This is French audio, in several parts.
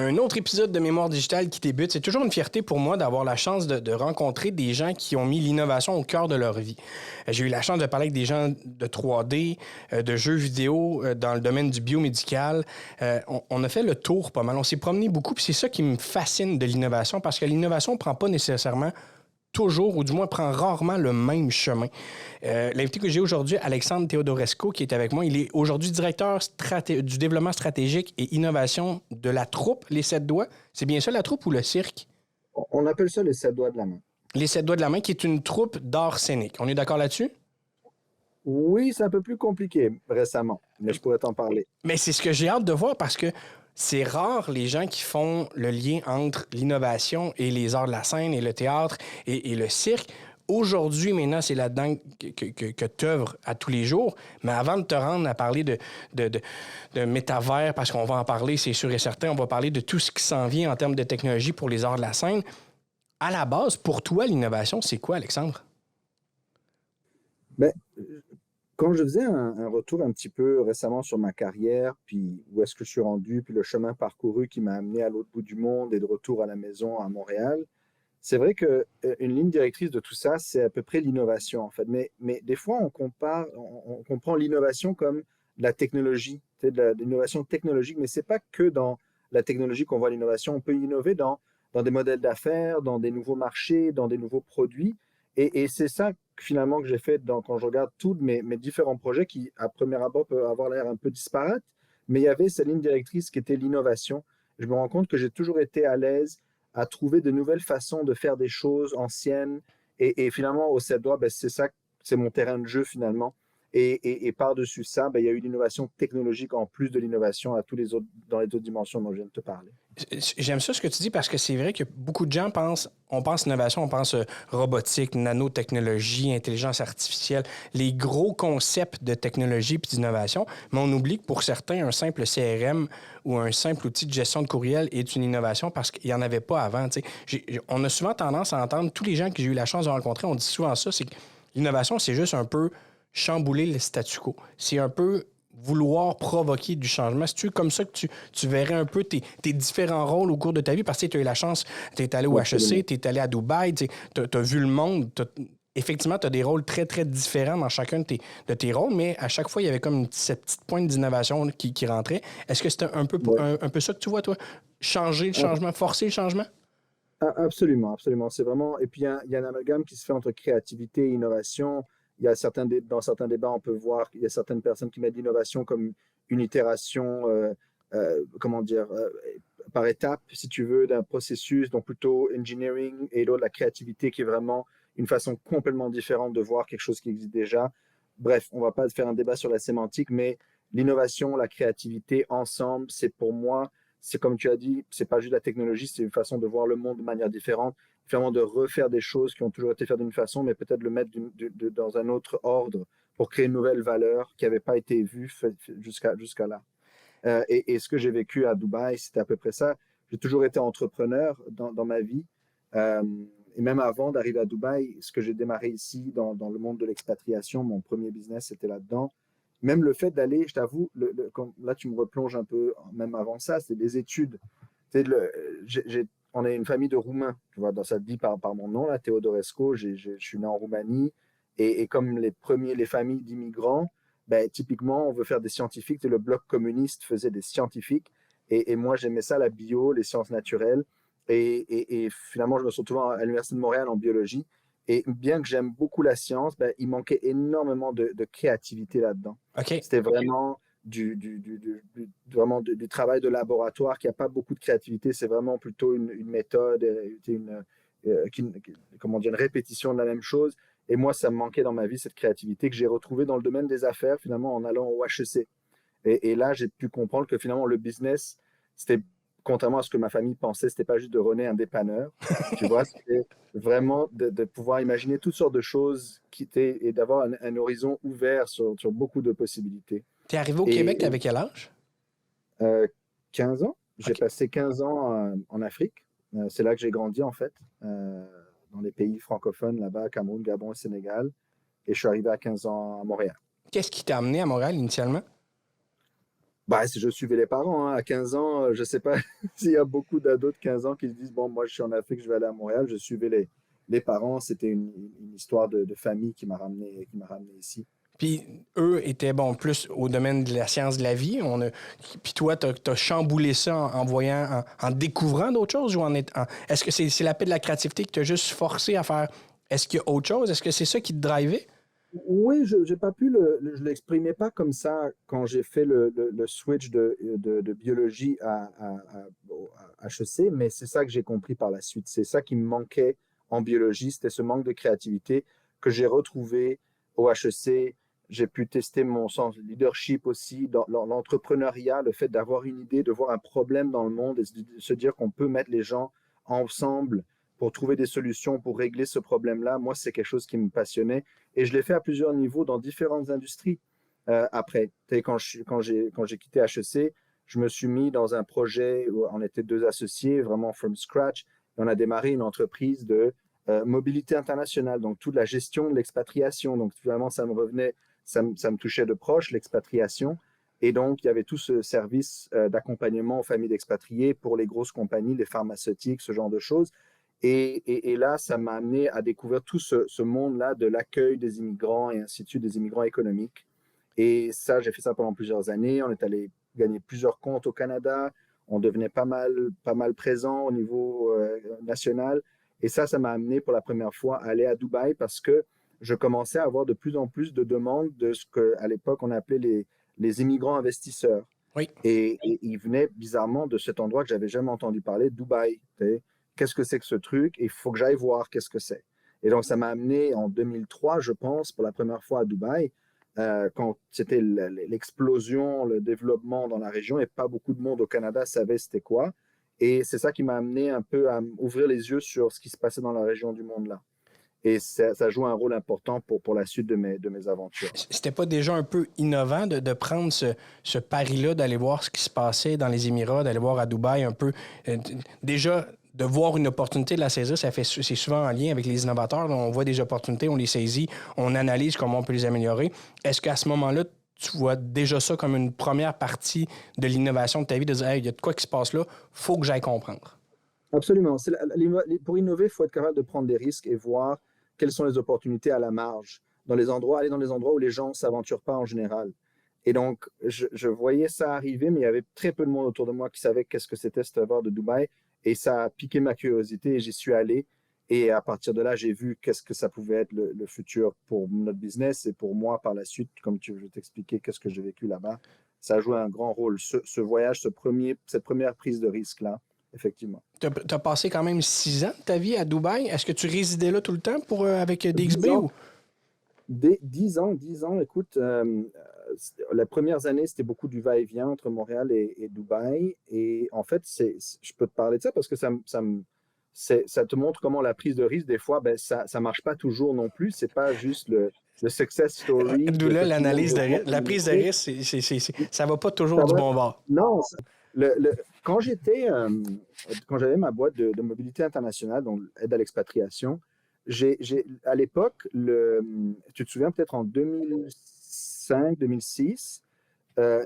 Un autre épisode de Mémoire digitale qui débute. C'est toujours une fierté pour moi d'avoir la chance de rencontrer des gens qui ont mis l'innovation au cœur de leur vie. J'ai eu la chance de parler avec des gens de 3D, de jeux vidéo, dans le domaine du biomédical. On a fait le tour pas mal. On s'est promené beaucoup, puis c'est ça qui me fascine de l'innovation, parce que l'innovation ne prend pas nécessairement toujours, ou du moins prend rarement le même chemin. L'invité que j'ai aujourd'hui, Alexandre Teodorescu, qui est avec moi, il est aujourd'hui directeur du développement stratégique et innovation de la troupe Les Sept Doigts. C'est bien ça, la troupe, ou le cirque? On appelle ça les 7 doigts de la main. Les Sept Doigts de la main, qui est une troupe d'art scénique. On est d'accord là-dessus? Oui, c'est un peu plus compliqué récemment, mais je pourrais t'en parler. Mais c'est ce que j'ai hâte de voir, parce que c'est rare les gens qui font le lien entre l'innovation et les arts de la scène et le théâtre et le cirque. Aujourd'hui, maintenant, c'est là-dedans que tu œuvres à tous les jours. Mais avant de te rendre à parler de métavers, parce qu'on va en parler, c'est sûr et certain, on va parler de tout ce qui s'en vient en termes de technologie pour les arts de la scène. À la base, pour toi, l'innovation, c'est quoi, Alexandre? Mais quand je faisais un retour un petit peu récemment sur ma carrière, puis où est-ce que je suis rendu, puis le chemin parcouru qui m'a amené à l'autre bout du monde et de retour à la maison à Montréal, c'est vrai que une ligne directrice de tout ça, c'est à peu près l'innovation en fait. Mais des fois, on comprend l'innovation comme de la technologie, c'est de l'innovation technologique, mais c'est pas que dans la technologie qu'on voit l'innovation. On peut innover dans des modèles d'affaires, dans des nouveaux marchés, dans des nouveaux produits. Et c'est ça finalement que j'ai fait quand je regarde tous mes différents projets qui, à premier abord, peuvent avoir l'air un peu disparates, mais il y avait cette ligne directrice qui était l'innovation. Je me rends compte que j'ai toujours été à l'aise à trouver de nouvelles façons de faire des choses anciennes. Et finalement, au 7 doigts, ben, c'est ça, c'est mon terrain de jeu finalement. Et par-dessus ça, ben, il y a eu l'innovation technologique en plus de l'innovation dans les autres dimensions dont je viens de te parler. J'aime ça ce que tu dis, parce que c'est vrai que beaucoup de gens on pense innovation, on pense robotique, nanotechnologie, intelligence artificielle, les gros concepts de technologie puis d'innovation, mais on oublie que pour certains, un simple CRM ou un simple outil de gestion de courriel est une innovation parce qu'il n'y en avait pas avant. On a souvent tendance à entendre, tous les gens que j'ai eu la chance de rencontrer, on dit souvent ça, c'est que l'innovation, c'est juste un peu chambouler le statu quo. C'est un peu vouloir provoquer du changement. C'est-tu comme ça que tu verrais un peu tes différents rôles au cours de ta vie? Parce que tu as eu la chance, tu es allé au HEC, Absolument. tu es allé à Dubaï, tu as vu le monde. Effectivement, tu as des rôles très, très différents dans chacun de tes rôles, mais à chaque fois, il y avait comme cette petite pointe d'innovation qui rentrait. Est-ce que c'était Ouais. un peu ça que tu vois, toi? Changer le changement, forcer le changement? Absolument, absolument. C'est vraiment. Et puis, il y a un amalgame qui se fait entre créativité et innovation. Dans certains débats, on peut voir qu'il y a certaines personnes qui mettent l'innovation comme une itération, comment dire, par étape, si tu veux, d'un processus, donc plutôt engineering, et l'autre, la créativité, qui est vraiment une façon complètement différente de voir quelque chose qui existe déjà. Bref, on ne va pas faire un débat sur la sémantique, mais l'innovation, la créativité, ensemble, c'est pour moi c'est comme tu as dit, c'est pas juste la technologie, c'est une façon de voir le monde de manière différente, vraiment de refaire des choses qui ont toujours été faites d'une façon, mais peut-être le mettre dans un autre ordre pour créer une nouvelle valeur qui n'avait pas été vue jusqu'à là. Et ce que j'ai vécu à Dubaï, c'était à peu près ça. J'ai toujours été entrepreneur dans ma vie. Euh, et même avant d'arriver à Dubaï, ce que j'ai démarré ici dans le monde de l'expatriation, mon premier business, c'était là-dedans. Même le fait d'aller, je t'avoue, là tu me replonges un peu, même avant ça, c'est des études. C'est on est une famille de Roumains, tu vois, dans ça dit par mon nom, là, Teodorescu, je suis né en Roumanie. Et comme les familles d'immigrants, ben, typiquement, on veut faire des scientifiques. Le bloc communiste faisait des scientifiques. Et moi, j'aimais ça, la bio, les sciences naturelles. Et finalement, je me suis retrouvé à l'Université de Montréal en biologie. Et bien que j'aime beaucoup la science, ben, il manquait énormément de créativité là-dedans. OK. C'était vraiment vraiment du travail de laboratoire qui n'a pas beaucoup de créativité. C'est vraiment plutôt une méthode, comment dire, une répétition de la même chose. Et moi, ça me manquait dans ma vie, cette créativité que j'ai retrouvée dans le domaine des affaires, finalement, en allant au HEC. Et là, j'ai pu comprendre que finalement, le business, c'était, contrairement à ce que ma famille pensait, c'était pas juste de René un dépanneur. Tu vois, c'était vraiment de pouvoir imaginer toutes sortes de choses et d'avoir un horizon ouvert sur beaucoup de possibilités. T'es arrivé au Québec, Et t'avais quel âge? euh, 15 ans, j'ai OK. passé 15 ans en Afrique. C'est là que j'ai grandi, en fait, dans les pays francophones, là-bas, Cameroun, Gabon et Sénégal. Et je suis arrivé à 15 ans à Montréal. Qu'est-ce qui t'a amené à Montréal initialement? Bah, je suivais les parents, hein. À 15 ans, je sais pas s'il y a beaucoup d'ados de 15 ans qui se disent, bon, moi, je suis en Afrique, je vais aller à Montréal. Je suivais les parents. C'était une histoire de famille qui m'a ramené ici. Puis eux étaient, bon, plus au domaine de la science de la vie. Puis toi, t'as chamboulé ça en voyant, en découvrant d'autres choses ou est-ce que c'est la paix de la créativité qui t'a juste forcé à faire, est-ce qu'il y a autre chose? Est-ce que c'est ça qui te drivait? Oui, je j'ai pas pu je l'exprimais pas comme ça quand j'ai fait le switch de biologie à HEC, mais c'est ça que j'ai compris par la suite. C'est ça qui me manquait en biologie, c'était ce manque de créativité que j'ai retrouvé au HEC. J'ai pu tester mon sens de leadership aussi, dans l'entrepreneuriat, le fait d'avoir une idée, de voir un problème dans le monde et de se dire qu'on peut mettre les gens ensemble pour trouver des solutions pour régler ce problème-là. Moi, c'est quelque chose qui me passionnait. Et je l'ai fait à plusieurs niveaux dans différentes industries. Après, quand j'ai quitté HEC, je me suis mis dans un projet où on était deux associés, vraiment from scratch. Et on a démarré une entreprise de mobilité internationale, donc toute la gestion de l'expatriation. Donc vraiment, ça me revenait, ça me touchait de proche, l'expatriation. Et donc, il y avait tout ce service d'accompagnement aux familles d'expatriés pour les grosses compagnies, les pharmaceutiques, ce genre de choses. Et là, ça m'a amené à découvrir tout ce monde-là de l'accueil des immigrants et ainsi de suite, des immigrants économiques. Et ça, j'ai fait ça pendant plusieurs années. On est allé gagner plusieurs comptes au Canada. On devenait pas mal présent au niveau national. Et ça m'a amené pour la première fois à aller à Dubaï parce que je commençais à avoir de plus en plus de demandes de ce qu'à l'époque on appelait les immigrants investisseurs. Oui. Et ils venaient bizarrement de cet endroit que j'avais jamais entendu parler, Dubaï. Qu'est-ce que c'est que ce truc? Il faut que j'aille voir qu'est-ce que c'est. Et donc, ça m'a amené en 2003, je pense, pour la première fois à Dubaï, quand c'était l'explosion, le développement dans la région, et pas beaucoup de monde au Canada savait c'était quoi. Et c'est ça qui m'a amené un peu à ouvrir les yeux sur ce qui se passait dans la région du monde là. Et ça joue un rôle important pour la suite de mes aventures. C'était pas déjà un peu innovant de prendre ce pari-là, d'aller voir ce qui se passait dans les Émirats, d'aller voir à Dubaï un peu. Déjà, de voir une opportunité, de la saisir, c'est souvent en lien avec les innovateurs. On voit des opportunités, on les saisit, on analyse comment on peut les améliorer. Est-ce qu'à ce moment-là, tu vois déjà ça comme une première partie de l'innovation de ta vie, de dire, hey, il y a de quoi qui se passe là, faut que j'aille comprendre. Absolument. Pour innover, il faut être capable de prendre des risques et voir quelles sont les opportunités à la marge, aller dans les endroits où les gens ne s'aventurent pas en général. Et donc, je voyais ça arriver, mais il y avait très peu de monde autour de moi qui savait qu'est-ce que c'était cette œuvre de Dubaï. Et ça a piqué ma curiosité et j'y suis allé. Et à partir de là, j'ai vu qu'est-ce que ça pouvait être le futur pour notre business et pour moi par la suite, comme je vais t'expliquer qu'est-ce que j'ai vécu là-bas. Ça a joué un grand rôle. Ce voyage, cette première prise de risque-là, effectivement. Tu as passé quand même 6 ans de ta vie à Dubaï. Est-ce que tu résidais là tout le temps avec 10 DXB ans. ou? 10 ans, écoute, les premières années, c'était beaucoup du va-et-vient entre Montréal et Dubaï. Et en fait, je peux te parler de ça parce que ça te montre comment la prise de risque, des fois, ben, ça ne marche pas toujours non plus. C'est pas juste le success story. D'où là l'analyse de risque. La prise de risque, ça va pas toujours du bon bord. Non, quand quand j'avais ma boîte de mobilité internationale, donc aide à l'expatriation, à l'époque, tu te souviens peut-être en 2005, 2006,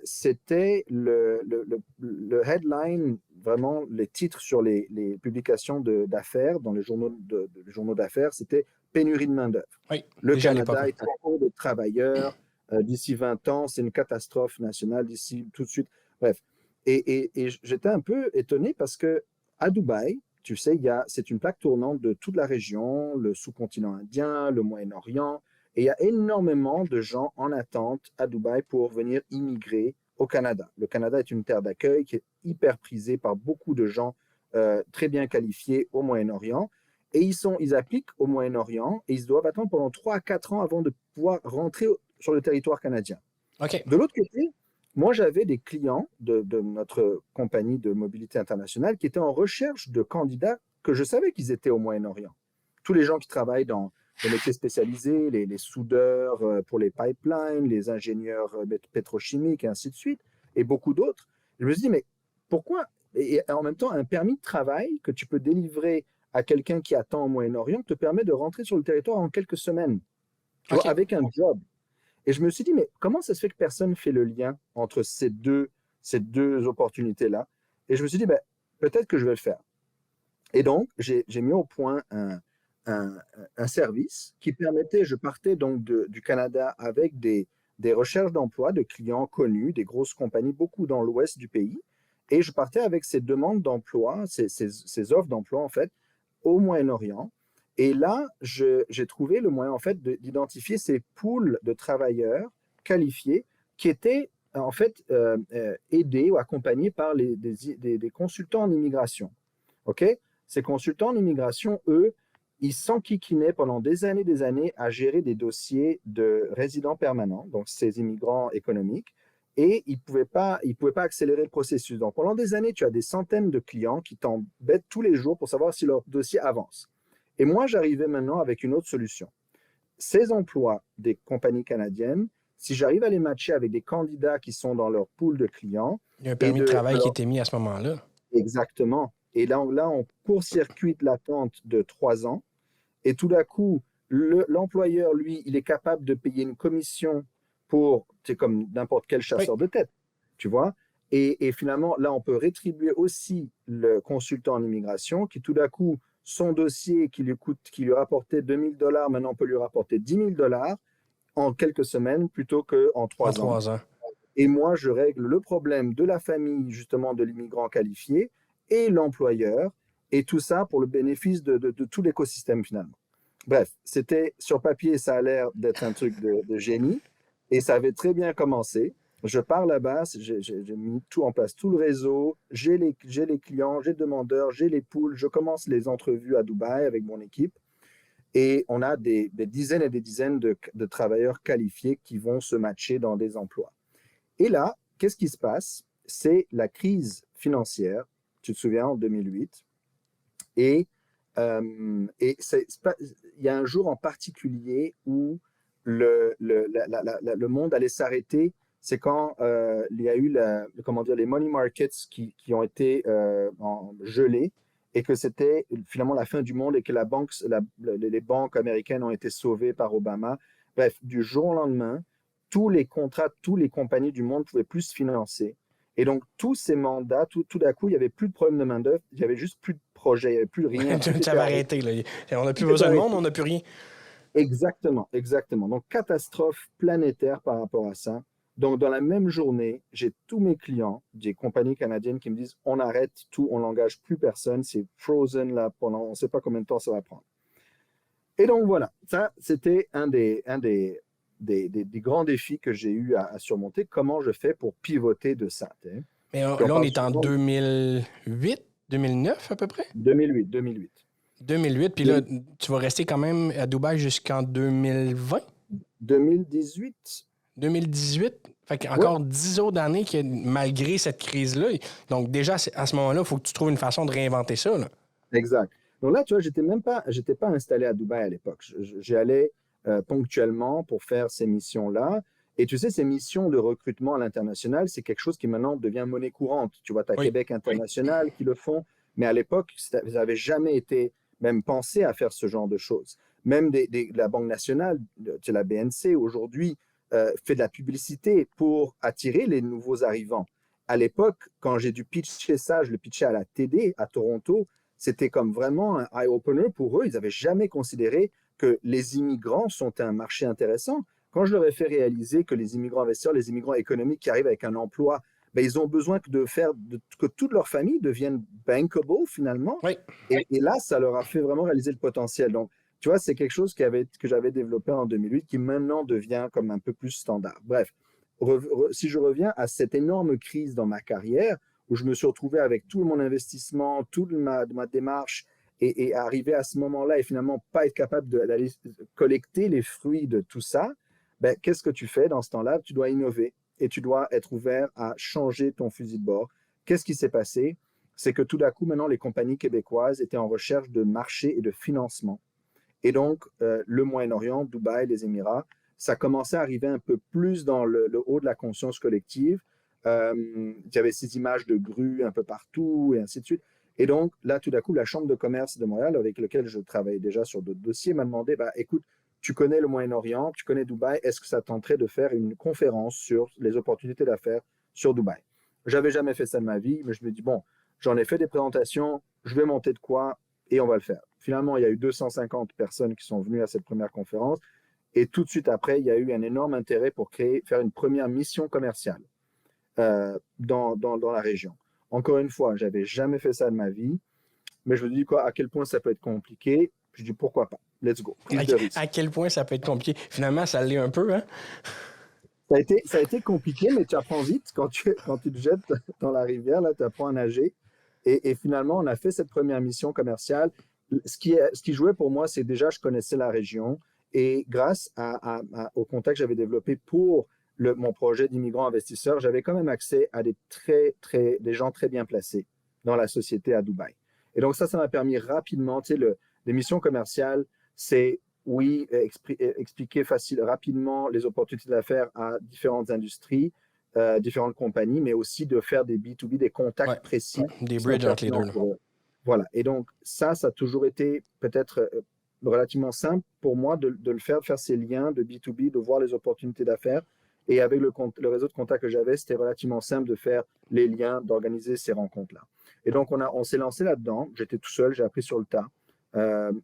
c'était le headline, vraiment les titres sur les publications d'affaires, dans les journaux d'affaires, c'était pénurie de main-d'œuvre. Oui, Le déjà à Canada l'époque. est en cours de travailleurs. D'ici 20 ans, c'est une catastrophe nationale, d'ici tout de suite. Bref. Et j'étais un peu étonné parce que à Dubaï, tu sais, c'est une plaque tournante de toute la région, le sous-continent indien, le Moyen-Orient, et il y a énormément de gens en attente à Dubaï pour venir immigrer au Canada. Le Canada est une terre d'accueil qui est hyper prisée par beaucoup de gens très bien qualifiés au Moyen-Orient. Et ils appliquent au Moyen-Orient et ils doivent attendre pendant 3 à 4 ans avant de pouvoir rentrer sur le territoire canadien. OK. De l'autre côté, moi, j'avais des clients de notre compagnie de mobilité internationale qui étaient en recherche de candidats que je savais qu'ils étaient au Moyen-Orient. Tous les gens qui travaillent dans les métiers spécialisés, les soudeurs pour les pipelines, les ingénieurs pétrochimiques et ainsi de suite, et beaucoup d'autres. Je me suis dit, mais pourquoi? Et en même temps, un permis de travail que tu peux délivrer à quelqu'un qui attend au Moyen-Orient te permet de rentrer sur le territoire en quelques semaines, tu vois, avec un job. Et je me suis dit, mais comment ça se fait que personne ne fait le lien entre ces deux ces deux opportunités-là. Et je me suis dit, ben, peut-être que je vais le faire. Et donc, j'ai mis au point un, un service qui permettait, je partais donc du Canada avec des recherches d'emploi de clients connus, des grosses compagnies, beaucoup dans l'ouest du pays. Et je partais avec ces demandes d'emploi, ces offres d'emploi, en fait, au Moyen-Orient. Et là, j'ai trouvé le moyen, en fait, d'identifier ces pools de travailleurs qualifiés qui étaient, en fait, aidés ou accompagnés par des consultants en immigration. OK? Ces consultants en immigration, eux, ils s'enquiquinaient pendant des années à gérer des dossiers de résidents permanents, donc ces immigrants économiques, et ils pouvaient pas accélérer le processus. Donc pendant des années, tu as des centaines de clients qui t'embêtent tous les jours pour savoir si leur dossier avance. Et moi, j'arrivais maintenant avec une autre solution. Ces emplois des compagnies canadiennes, si j'arrive à les matcher avec des candidats qui sont dans leur pool de clients, Il y a un et permis de travail qui était mis à ce moment-là. exactement. Et là, on court-circuite l'attente de 3 ans. Et tout d'un coup, l'employeur, lui, il est capable de payer une commission pour, c'est comme n'importe quel Oui. chasseur de tête, tu vois. Et finalement, là, on peut rétribuer aussi le consultant en immigration qui, tout d'un coup, son dossier qui lui rapportait 2 000 $, maintenant on peut lui rapporter 10 000 $ en quelques semaines plutôt qu'en En 3 ans. 3 ans. Et moi, je règle le problème de la famille, justement, de l'immigrant qualifié et l'employeur, et tout ça pour le bénéfice de tout l'écosystème, finalement. Bref, c'était sur papier, ça a l'air d'être un truc de génie, et ça avait très bien commencé. Je pars là-bas, j'ai mis tout en place, tout le réseau, j'ai les clients, j'ai les demandeurs, j'ai les poules, je commence les entrevues à Dubaï avec mon équipe, et on a des dizaines et des dizaines de travailleurs qualifiés qui vont se matcher dans des emplois. Et là, qu'est-ce qui se passe? C'est la crise financière, tu te souviens, en 2008. Et, il y a un jour en particulier où le monde allait s'arrêter. C'est quand il y a eu comment dire, les money markets qui ont été gelés et que c'était finalement la fin du monde et que les banques américaines ont été sauvées par Obama. Bref, du jour au lendemain, tous les contrats, toutes les compagnies du monde ne pouvaient plus se financer. Et donc, tous ces mandats, tout d'un coup, il n'y avait plus de problème de main-d'œuvre, il n'y avait juste plus de projet, il n'y avait plus rien. Tout Ça était va arrêté. arrêter. Là. On n'a plus Tout était besoin de monde, arrêté. on n'a plus rien. Exactement, exactement. Donc, catastrophe planétaire par rapport à ça. Donc, dans la même journée, j'ai tous mes clients des compagnies canadiennes qui me disent on arrête tout, on n'engage plus personne, c'est frozen là pendant on ne sait pas combien de temps ça va prendre. Et donc, voilà, ça, c'était des grands défis que j'ai eu à surmonter. Comment je fais pour pivoter de ça? Mais Puis on là, on parle est en souvent de 2008, 2009 à peu près? 2008, 2008. 2008, puis là, tu vas rester quand même à Dubaï jusqu'en 2020? 2018. 2018? Fait Oui, qu'encore 10 autres années malgré cette crise-là. Donc déjà, à ce moment-là, il faut que tu trouves une façon de réinventer ça. Là. exact. Donc là, tu vois, j'étais pas installé à Dubaï à l'époque. J'y allais ponctuellement pour faire ces missions-là. Et tu sais, ces missions de recrutement à l'international, c'est quelque chose qui maintenant devient monnaie courante. Tu vois, tu as Oui. Québec International qui le font, mais à l'époque, ils n'avaient jamais été même pensé à faire ce genre de choses. Même la Banque nationale, la BNC, aujourd'hui, fait de la publicité pour attirer les nouveaux arrivants. À l'époque, quand j'ai dû pitcher ça, je le pitchais à la TD à Toronto, c'était comme vraiment un eye-opener pour eux. Ils n'avaient jamais considéré que les immigrants sont un marché intéressant. Quand je leur ai fait réaliser que les immigrants investisseurs, les immigrants économiques qui arrivent avec un emploi, ben, ils ont besoin que toute leur famille devienne bankable finalement. Oui. Et là, ça leur a fait vraiment réaliser le potentiel. Donc, tu vois, c'est quelque chose que j'avais développé en 2008 qui maintenant devient comme un peu plus standard. Bref, si je reviens à cette énorme crise dans ma carrière, où je me suis retrouvé avec tout mon investissement, toute ma démarche, et arriver à ce moment-là et finalement pas être capable d'aller collecter les fruits de tout ça, ben, qu'est-ce que tu fais dans ce temps-là? Tu dois innover et tu dois être ouvert à changer ton fusil de bord. Qu'est-ce qui s'est passé? C'est que tout d'un coup, maintenant, les compagnies québécoises étaient en recherche de marché et de financement. Et donc, le Moyen-Orient, Dubaï, les Émirats, ça commençait à arriver un peu plus dans le haut de la conscience collective. Il y avait ces images de grues un peu partout et ainsi de suite. Et donc, là, tout d'un coup, la Chambre de commerce de Montréal, avec laquelle je travaillais déjà sur d'autres dossiers, m'a demandé, bah, écoute, tu connais le Moyen-Orient, tu connais Dubaï, est-ce que ça tenterait de faire une conférence sur les opportunités d'affaires sur Dubaï? J'avais jamais fait ça de ma vie, mais je me dis, bon, j'en ai fait des présentations, je vais monter de quoi et on va le faire. Finalement, il y a eu 250 personnes qui sont venues à cette première conférence et tout de suite après, il y a eu un énorme intérêt pour faire une première mission commerciale dans la région. Encore une fois, j'avais jamais fait ça de ma vie, mais je me dis quoi, à quel point ça peut être compliqué. Je dis pourquoi pas. Let's go. Prise de risque. À quel point ça peut être compliqué. Finalement, ça l'est un peu, hein? Ça a été compliqué, mais tu apprends vite quand tu te jettes dans la rivière, là, tu apprends à nager. Et finalement, on a fait cette première mission commerciale. Ce qui jouait pour moi, c'est déjà, je connaissais la région. Et grâce au contact que j'avais développé pour mon projet d'immigrants investisseurs, j'avais quand même accès à des gens très bien placés dans la société à Dubaï. Et donc ça m'a permis rapidement, tu sais, les missions commerciales, c'est oui, expliquer rapidement les opportunités d'affaires à différentes industries, différentes compagnies, mais aussi de faire des B2B, des contacts précis. Des bridges entre les deux. Voilà. Et donc, ça a toujours été peut-être relativement simple pour moi de le faire, de faire ces liens de B2B, de voir les opportunités d'affaires. Et avec le réseau de contacts que j'avais, c'était relativement simple de faire les liens, d'organiser ces rencontres-là. Et donc, on s'est lancé là-dedans. J'étais tout seul, j'ai appris sur le tas.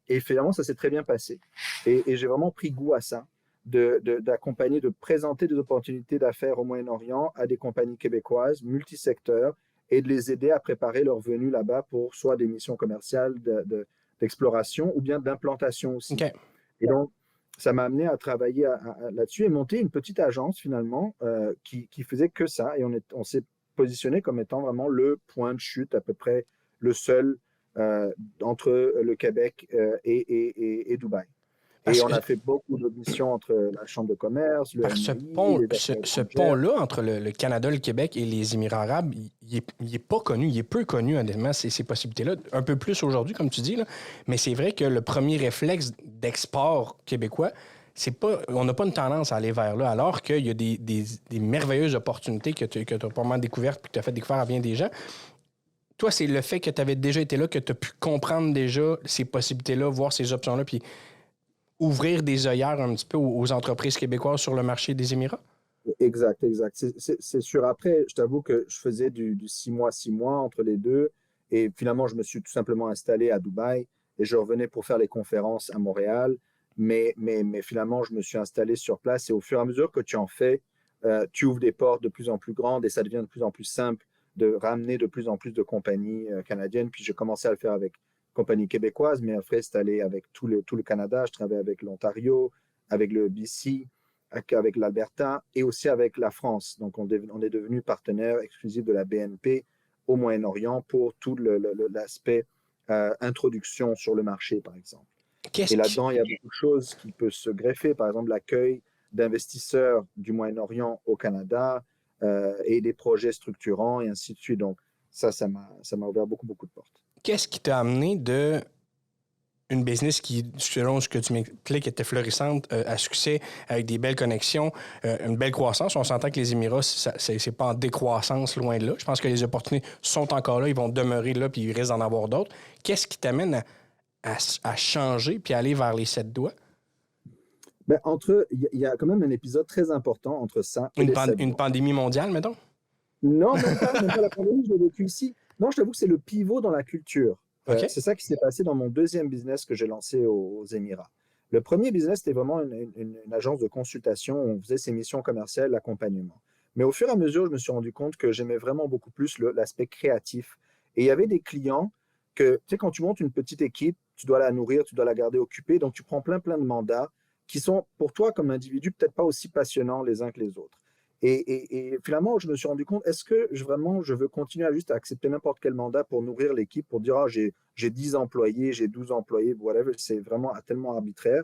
Et finalement, ça s'est très bien passé. Et j'ai vraiment pris goût à ça, d'accompagner, de présenter des opportunités d'affaires au Moyen-Orient à des compagnies québécoises, multisecteurs, et de les aider à préparer leur venue là-bas pour soit des missions commerciales d'exploration ou bien d'implantation aussi. Okay. Et donc, ça m'a amené à travailler là-dessus et monter une petite agence finalement qui faisait que ça. Et on s'est positionné comme étant vraiment le point de chute, à peu près le seul entre le Québec et Dubaï. Et on a fait beaucoup de missions entre la Chambre de commerce, le MI, ce pont-là entre le Canada, le Québec et les Émirats arabes, il est pas connu, il est peu connu, honnêtement, ces possibilités-là. Un peu plus aujourd'hui, comme tu dis, là. Mais c'est vrai que le premier réflexe d'export québécois, on n'a pas une tendance à aller vers là, alors qu'il y a des merveilleuses opportunités que tu as probablement découvertes et que tu as fait découvrir à bien des gens. Toi, c'est le fait que tu avais déjà été là, que tu as pu comprendre déjà ces possibilités-là, voir ces options-là, puis ouvrir des œillères un petit peu aux entreprises québécoises sur le marché des Émirats? Exact. C'est sûr. Après, je t'avoue que je faisais du 6 mois entre les deux. Et finalement, je me suis tout simplement installé à Dubaï et je revenais pour faire les conférences à Montréal. Mais finalement, je me suis installé sur place et au fur et à mesure que tu en fais, tu ouvres des portes de plus en plus grandes et ça devient de plus en plus simple de ramener de plus en plus de compagnies canadiennes. Puis j'ai commencé à le faire avec compagnies québécoises, mais après, c'est allé avec tout le Canada. Je travaille avec l'Ontario, avec le BC, avec l'Alberta et aussi avec la France. Donc, on est devenu partenaire exclusif de la BNP au Moyen-Orient pour tout l'aspect introduction sur le marché, par exemple. Et là-dedans, il y a beaucoup de choses qui peuvent se greffer. Par exemple, l'accueil d'investisseurs du Moyen-Orient au Canada et des projets structurants et ainsi de suite. Donc, ça m'a ouvert beaucoup de portes. Qu'est-ce qui t'a amené de une business qui, selon ce que tu m'expliques, était florissante, à succès, avec des belles connexions, une belle croissance? On s'entend que les Émirats, c'est pas en décroissance, loin de là. Je pense que les opportunités sont encore là, ils vont demeurer là, puis il risque d'en avoir d'autres. Qu'est-ce qui t'amène à changer puis à aller vers les 7 doigts? Ben, il y a quand même un épisode très important entre ça et une pandémie mondiale, mettons? Non, même pas la pandémie, je l'ai vécu ici. Non, je t'avoue que c'est le pivot dans la culture. Okay. C'est ça qui s'est passé dans mon deuxième business que j'ai lancé aux Émirats. Le premier business, c'était vraiment une agence de consultation où on faisait ses missions commerciales, l'accompagnement. Mais au fur et à mesure, je me suis rendu compte que j'aimais vraiment beaucoup plus l'aspect créatif. Et il y avait des clients que, tu sais, quand tu montes une petite équipe, tu dois la nourrir, tu dois la garder occupée. Donc, tu prends plein de mandats qui sont, pour toi, comme individu, peut-être pas aussi passionnants les uns que les autres. Et finalement, je me suis rendu compte, est-ce que je veux continuer à juste accepter n'importe quel mandat pour nourrir l'équipe, pour dire, j'ai 10 employés, j'ai 12 employés, whatever, c'est vraiment tellement arbitraire.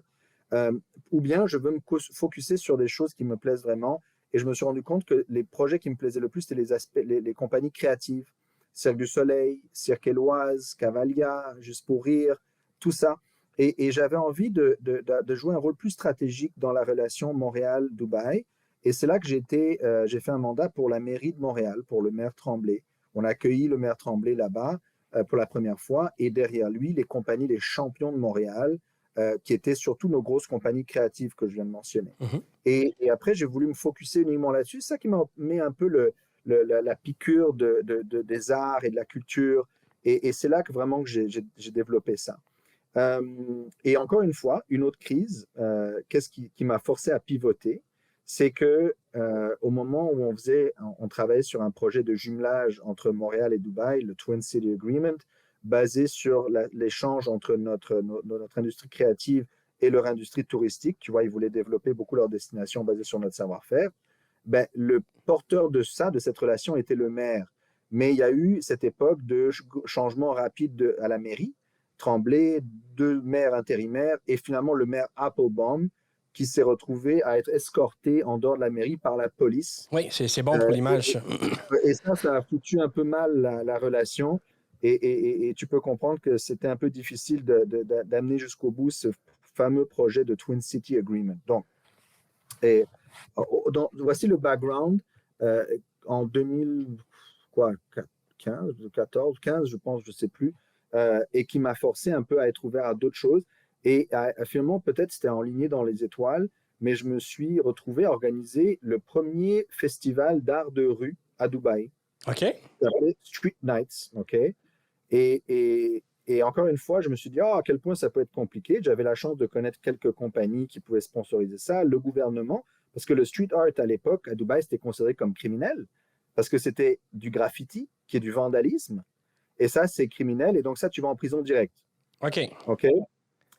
Ou bien je veux me focuser sur des choses qui me plaisent vraiment. Et je me suis rendu compte que les projets qui me plaisaient le plus, c'était les compagnies créatives. Cirque du Soleil, Cirque Éloise, Cavalia, Juste pour rire, tout ça. Et j'avais envie de jouer un rôle plus stratégique dans la relation Montréal-Dubaï. Et c'est là que j'ai fait un mandat pour la mairie de Montréal, pour le maire Tremblay. On a accueilli le maire Tremblay là-bas pour la première fois. Et derrière lui, les compagnies, les champions de Montréal, qui étaient surtout nos grosses compagnies créatives que je viens de mentionner. Mm-hmm. Et après, j'ai voulu me focusser uniquement là-dessus. C'est ça qui m'a mis un peu la piqûre des arts et de la culture. Et c'est là que vraiment que j'ai développé ça. Et encore une fois, une autre crise, qu'est-ce qui m'a forcé à pivoter, c'est que au moment où on travaillait sur un projet de jumelage entre Montréal et Dubaï, le Twin City Agreement, basé sur l'échange entre notre industrie créative et leur industrie touristique. Tu vois, ils voulaient développer beaucoup leur destination basée sur notre savoir-faire. Ben, le porteur de cette relation était le maire. Mais il y a eu cette époque de changement rapide à la mairie. Tremblay, 2 maires intérimaires et finalement le maire Applebaum qui s'est retrouvé à être escorté en dehors de la mairie par la police. Oui, c'est bon pour l'image. Et ça a foutu un peu mal la relation. Et tu peux comprendre que c'était un peu difficile d'amener jusqu'au bout ce fameux projet de Twin City Agreement. Donc, voici le background. En 2014, 15, je pense, je ne sais plus, et qui m'a forcé un peu à être ouvert à d'autres choses. Et finalement, peut-être c'était enligné dans les étoiles, mais je me suis retrouvé à organiser le premier festival d'art de rue à Dubaï. OK. Ça s'appelait Street Nights. OK. Et encore une fois, je me suis dit, à quel point ça peut être compliqué. J'avais la chance de connaître quelques compagnies qui pouvaient sponsoriser ça, le gouvernement, parce que le street art à l'époque, à Dubaï, c'était considéré comme criminel, parce que c'était du graffiti, qui est du vandalisme. Et ça, c'est criminel. Et donc ça, tu vas en prison direct. OK. OK.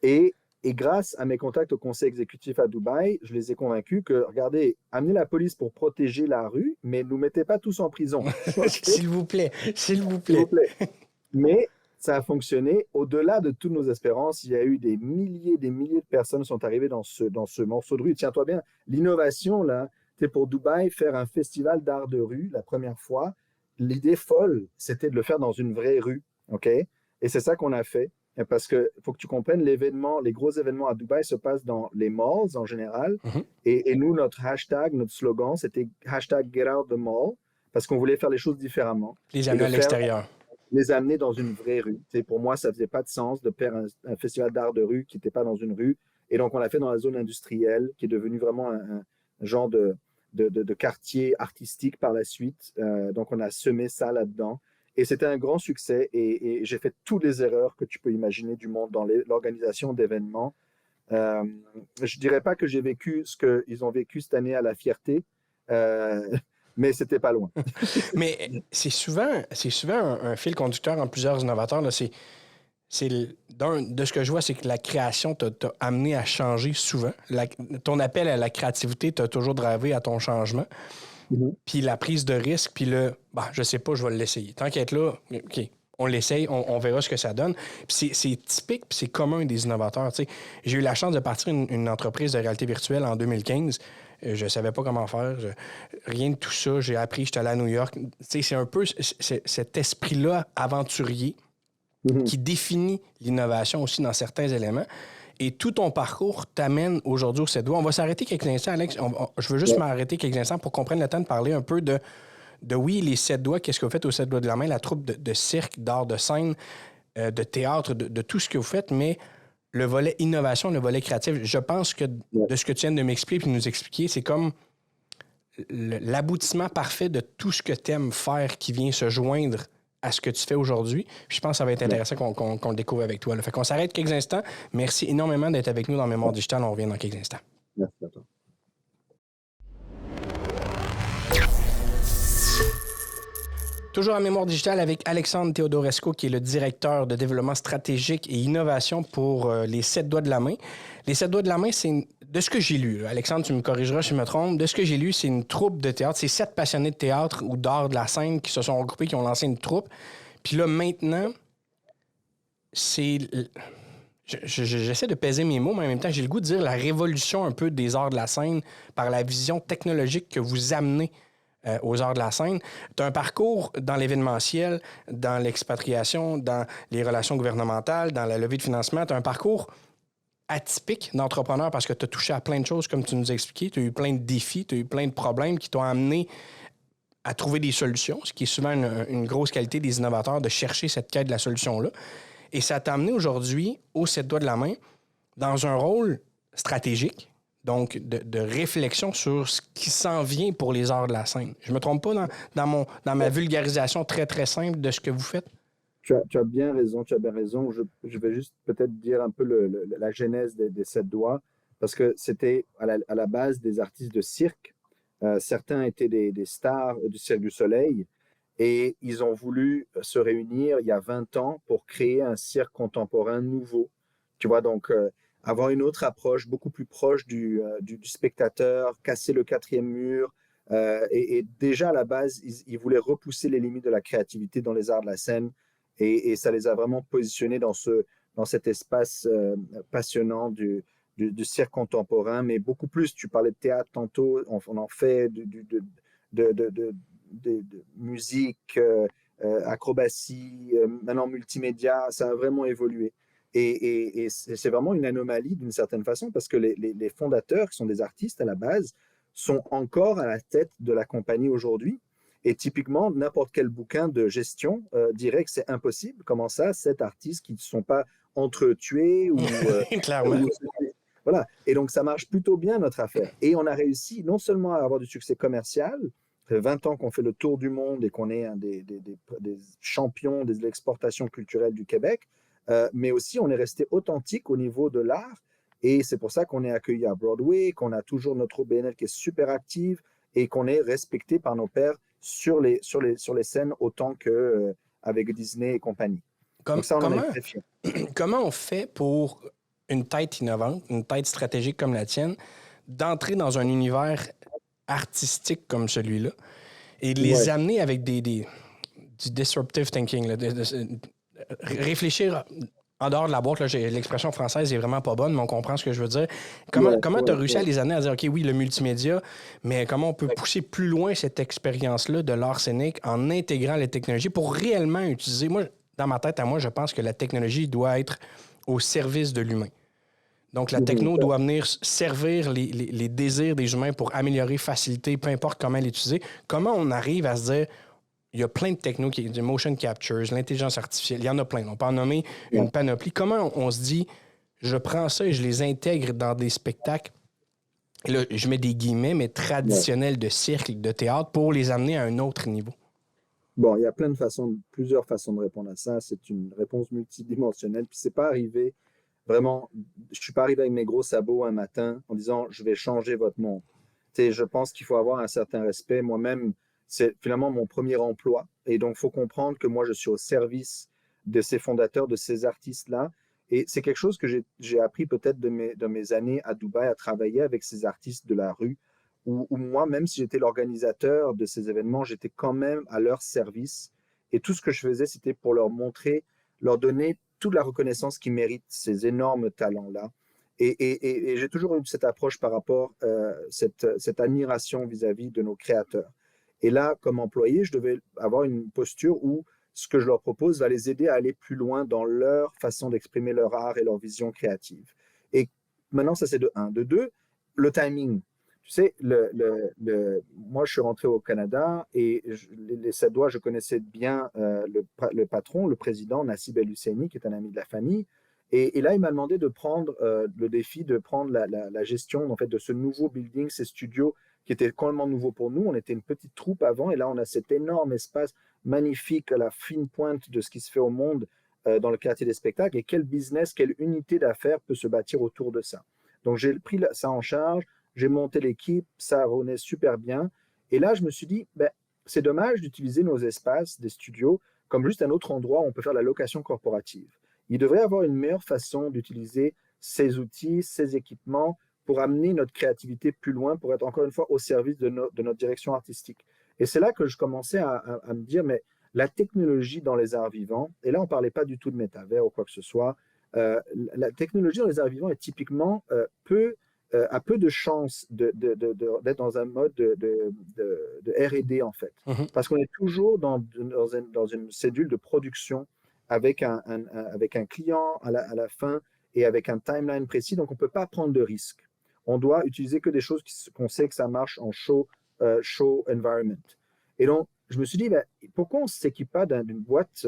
Et grâce à mes contacts au conseil exécutif à Dubaï, je les ai convaincus que, regardez, amenez la police pour protéger la rue, mais ne nous mettez pas tous en prison. Okay? S'il vous plaît. S'il vous plaît. S'il vous plaît. Mais ça a fonctionné. Au-delà de toutes nos espérances, il y a eu des milliers de personnes qui sont arrivées dans ce morceau de rue. Tiens-toi bien, l'innovation, là, c'est pour Dubaï, faire un festival d'art de rue la première fois. L'idée folle, c'était de le faire dans une vraie rue. OK? Et c'est ça qu'on a fait. Parce qu'il faut que tu comprennes, les gros événements à Dubaï se passent dans les malls en général. Mm-hmm. Et nous, notre hashtag, notre slogan, c'était hashtag Get Out the Mall, parce qu'on voulait faire les choses différemment. Les amener à l'extérieur. Les amener dans une vraie rue. T'sais, pour moi, ça ne faisait pas de sens de faire un festival d'art de rue qui n'était pas dans une rue. Et donc, on l'a fait dans la zone industrielle, qui est devenue vraiment un genre de quartier artistique par la suite. Donc, on a semé ça là-dedans. Et c'était un grand succès. Et j'ai fait toutes les erreurs que tu peux imaginer du monde dans l'organisation d'événements. Je ne dirais pas que j'ai vécu ce qu'ils ont vécu cette année à la Fierté. Mais c'était pas loin. Mais c'est souvent un fil conducteur en plusieurs innovateurs. Là. De ce que je vois, c'est que la création t'a amené à changer souvent. Ton appel à la créativité t'a toujours drivé à ton changement. Mm-hmm. Puis la prise de risque, puis je sais pas, je vais l'essayer. Tant qu'être là, OK, on l'essaye, on verra ce que ça donne. Puis c'est typique, puis c'est commun des innovateurs. T'sais. J'ai eu la chance de partir une entreprise de réalité virtuelle en 2015. Je savais pas comment faire. Rien de tout ça. J'ai appris, j'étais allé à New York. T'sais, c'est un peu cet esprit-là aventurier qui définit l'innovation aussi dans certains éléments. Et tout ton parcours t'amène aujourd'hui au 7 doigts. On va s'arrêter quelques instants, Alex. Je veux juste m'arrêter quelques instants pour qu'on prenne le temps de parler un peu de oui, les 7 doigts. Qu'est-ce que vous faites au 7 doigts de la main? La troupe de cirque, d'art de scène, de théâtre, de tout ce que vous faites, mais le volet innovation, le volet créatif, je pense que de ce que tu viens de m'expliquer et de nous expliquer, c'est comme l'aboutissement parfait de tout ce que tu aimes faire qui vient se joindre à ce que tu fais aujourd'hui. Puis je pense que ça va être intéressant qu'on le découvre avec toi. Là. Fait qu'on s'arrête quelques instants. Merci énormément d'être avec nous dans Mémoire Digitale. On revient dans quelques instants. Merci à toi. Toujours en Mémoire Digitale avec Alexandre Teodorescu, qui est le directeur de développement stratégique et innovation pour les 7 doigts de la main. Les 7 doigts de la main, c'est de ce que j'ai lu. Alexandre, tu me corrigeras si je me trompe. De ce que j'ai lu, c'est une troupe de théâtre. C'est 7 passionnés de théâtre ou d'art de la scène qui se sont regroupés, qui ont lancé une troupe. Puis là, maintenant, c'est... J'essaie de peser mes mots, mais en même temps, j'ai le goût de dire la révolution un peu des arts de la scène par la vision technologique que vous amenez aux arts de la scène. Tu as un parcours dans l'événementiel, dans l'expatriation, dans les relations gouvernementales, dans la levée de financement. Tu as un parcours atypique d'entrepreneur parce que tu as touché à plein de choses, comme tu nous as expliqué. Tu as eu plein de défis, tu as eu plein de problèmes qui t'ont amené à trouver des solutions, ce qui est souvent une grosse qualité des innovateurs, de chercher cette quête de la solution-là. Et ça t'a amené aujourd'hui, au 7 doigts de la main, dans un rôle stratégique, donc de réflexion sur ce qui s'en vient pour les arts de la scène. Je me trompe pas dans ma vulgarisation très, très simple de ce que vous faites? Tu as bien raison, tu as bien raison. Je vais juste peut-être dire un peu la genèse des sept doigts, parce que c'était à la base des artistes de cirque. Certains étaient des stars du Cirque du Soleil, et ils ont voulu se réunir il y a 20 ans pour créer un cirque contemporain nouveau. Tu vois, donc avoir une autre approche, beaucoup plus proche du spectateur, casser le quatrième mur. Et déjà à la base, ils voulaient repousser les limites de la créativité dans les arts de la scène, et ça les a vraiment positionnés dans cet espace passionnant du cirque contemporain, mais beaucoup plus. Tu parlais de théâtre tantôt, on en fait de musique, acrobatie, maintenant multimédia, ça a vraiment évolué. Et c'est vraiment une anomalie d'une certaine façon, parce que les fondateurs, qui sont des artistes à la base, sont encore à la tête de la compagnie aujourd'hui. Et typiquement, n'importe quel bouquin de gestion dirait que c'est impossible. Comment ça, 7 artistes qui ne sont pas entretués Clairement. voilà. Et donc, ça marche plutôt bien, notre affaire. Et on a réussi non seulement à avoir du succès commercial, ça fait 20 ans qu'on fait le tour du monde et qu'on est un des champions de l'exportation culturelle du Québec, mais aussi on est resté authentique au niveau de l'art. Et c'est pour ça qu'on est accueilli à Broadway, qu'on a toujours notre OBNL qui est super active et qu'on est respecté par nos pairs sur les scènes autant qu'avec Disney et compagnie. Donc ça, on en est très fiers. Comment on fait pour une tête innovante, une tête stratégique comme la tienne, d'entrer dans un univers artistique comme celui-là et de les amener avec du disruptive thinking, là, réfléchir en dehors de la boîte, là, l'expression française est vraiment pas bonne, mais on comprend ce que je veux dire. Comment tu as réussi à les amener à dire, OK, oui, le multimédia, mais comment on peut pousser plus loin cette expérience-là de l'art scénique en intégrant les technologies pour réellement utiliser... Moi, dans ma tête, à moi, je pense que la technologie doit être au service de l'humain. Donc, la techno doit venir servir les désirs des humains pour améliorer, faciliter, peu importe comment l'utiliser. Comment on arrive à se dire... Il y a plein de technos, du motion captures, l'intelligence artificielle, il y en a plein. On peut en nommer une panoplie. Comment on se dit, je prends ça et je les intègre dans des spectacles, et là, je mets des guillemets, mais traditionnels de cirque, de théâtre, pour les amener à un autre niveau? Bon, il y a plusieurs façons de répondre à ça. C'est une réponse multidimensionnelle. Puis c'est pas arrivé, vraiment, je suis pas arrivé avec mes gros sabots un matin en disant, je vais changer votre monde. Je pense qu'il faut avoir un certain respect. Moi-même, c'est finalement mon premier emploi. Et donc, il faut comprendre que moi, je suis au service de ces fondateurs, de ces artistes-là. Et c'est quelque chose que j'ai appris peut-être de mes années à Dubaï, à travailler avec ces artistes de la rue, où moi, même si j'étais l'organisateur de ces événements, j'étais quand même à leur service. Et tout ce que je faisais, c'était pour leur montrer, leur donner toute la reconnaissance qu'ils méritent, ces énormes talents-là. Et j'ai toujours eu cette approche par rapport à cette admiration vis-à-vis de nos créateurs. Et là, comme employé, je devais avoir une posture où ce que je leur propose va les aider à aller plus loin dans leur façon d'exprimer leur art et leur vision créative. Et maintenant, ça c'est de un. De deux, le timing. Tu sais, moi je suis rentré au Canada et les 7 doigts, je connaissais bien le patron, le président Nassib El Husseini, qui est un ami de la famille. Et là, il m'a demandé de prendre le défi de prendre la gestion en fait, de ce nouveau building, ces studios qui étaient complètement nouveaux pour nous. On était une petite troupe avant, et là, on a cet énorme espace magnifique à la fine pointe de ce qui se fait au monde dans le quartier des spectacles. Et quel business, quelle unité d'affaires peut se bâtir autour de ça. Donc, j'ai pris ça en charge, j'ai monté l'équipe, ça renaît super bien. Et là, je me suis dit, c'est dommage d'utiliser nos espaces des studios comme juste un autre endroit où on peut faire la location corporative. Il devrait y avoir une meilleure façon d'utiliser ces outils, ces équipements pour amener notre créativité plus loin, pour être encore une fois au service de notre direction artistique. Et c'est là que je commençais à me dire, mais la technologie dans les arts vivants, et là on ne parlait pas du tout de métavers ou quoi que ce soit, la technologie dans les arts vivants est typiquement a peu de chances d'être dans un mode de R&D en fait. Parce qu'on est toujours dans une cellule de production avec un client à la fin et avec un timeline précis, donc on ne peut pas prendre de risques. On doit utiliser que des choses qu'on sait que ça marche en show environment. Et donc, je me suis dit, pourquoi on ne s'équipe pas d'une boîte